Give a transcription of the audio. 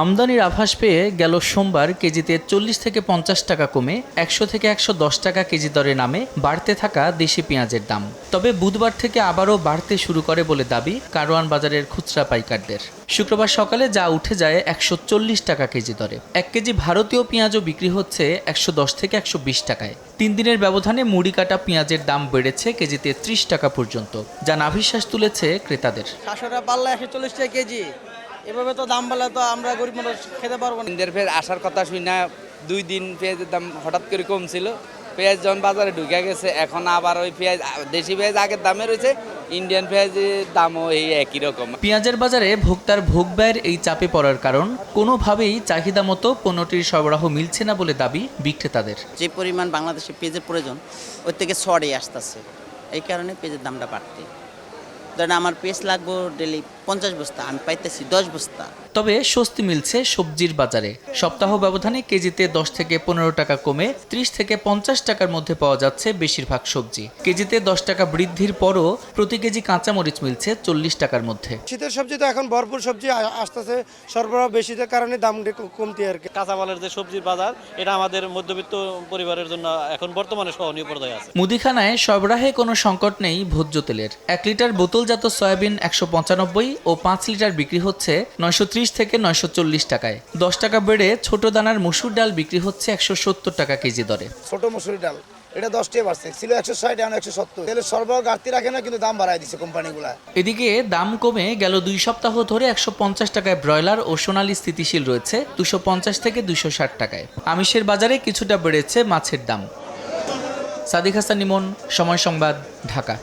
আমদানির আভাস পেয়ে গেল সোমবার কেজিতে 40 থেকে 50 টাকা কমে 100 থেকে 110 টাকা কেজি দরে নামে বাড়তে থাকা দেশি পেঁয়াজের দাম। তবে বুধবার থেকে আবারও বাড়তে শুরু করে বলে দাবি কারওয়ান বাজারের খুচরা পাইকারদের। শুক্রবার সকালে যা উঠে যায় 140 টাকা কেজি দরে। 1 কেজি ভারতীয় পেঁয়াজও বিক্রি হচ্ছে 110 থেকে 120 টাকায়। 3 দিনের ব্যবধানে মুড়ি কাটা পেঁয়াজের দাম বেড়েছে কেজিতে 30 টাকা পর্যন্ত, যা নাভিশ্বাস তুলেছে ক্রেতাদের। 700 টাকা পাল্লা 140 টাকা কেজি, এভাবে তো দাম বাড়লে তো আমরা গরিব মানুষ খেতে পারবো না। ইন্ডিয়ার পেঁয়াজ আসার কথা শুনি না, 2 দিন পেঁয়াজের দাম হঠাৎ করে কমছিল। পেঁয়াজ যখন বাজারে ঢুকে গেছে, এখন আবার ওই পেঁয়াজ, দেশি পেঁয়াজ আগের দামে রয়েছে, ইন্ডিয়ান পেঁয়াজের দামও এই একই রকম। পেঁয়াজের বাজারে ভোক্তার ভোগ ব্যয়ের এই চাপে পড়ার কারণ কোনোভাবেই চাহিদা মতো পণ্যটির সরবরাহ মিলছে না বলে দাবি বিক্রেতাদের। যে পরিমাণ বাংলাদেশে পেঁয়াজের প্রয়োজন ওর থেকে ছড়ে আসতেছে, এই কারণে পেঁয়াজের দামটা বাড়তে। ধরেন আমার পেঁয়াজ লাগবে ডেলি 50 বস্তা, আমি পাইতেছি 10 বস্তা। তবে স্বস্তি মিলছে সবজির বাজারে। সপ্তাহ ব্যবধানে কেজিতে 10 থেকে 15 টাকা কমে 30 থেকে 50 টাকার মধ্যে পাওয়া যাচ্ছে বেশিরভাগ সবজি। কেজিতে 10 টাকা বৃদ্ধির পরও প্রতি কেজি কাঁচামরিচ মিলছে 40 টাকার মধ্যে। শীতের সবজি তো এখন ভরপুর সবজি আসতেছে, সরবরাহ বেশির কারণে দাম কমতি আর কি। কাঁচামালের যে সবজির বাজার, এটা আমাদের মধ্যবিত্ত পরিবারের জন্য এখন বর্তমানে সহনীয় পর্যায়ে আছে। মুদিখানায় সরবরাহে কোনো সংকট নেই ভোজ্য তেলের। 1 লিটার বোতলজাত সয়াবিন 195 ও 5 লিটার বিক্রি হচ্ছে 930 থেকে 940 টাকায়। 10 টাকা বেড়ে ছোট দানার মসুর ডাল বিক্রি হচ্ছে 170 টাকা কেজি দরে। ছোট মসুর ডাল এটা 10 টাকা বাড়ছে, ছিল 160 এখন 170। তেলের সরবরাহ ঘাটতি রাখে না, কিন্তু দাম বাড়ায় দিচ্ছে কোম্পানিগুলা। এদিকে দাম কমে গেল 2 সপ্তাহ ধরে 150 টাকায় ব্রয়লার ও সোনালী স্থিতিশীল রয়েছে 250 থেকে 260 টাকায়। আমিষের বাজারে কিছুটা বেড়েছে মাছের দাম। সাদিক হাসান ইমন, সময় সংবাদ, ঢাকা।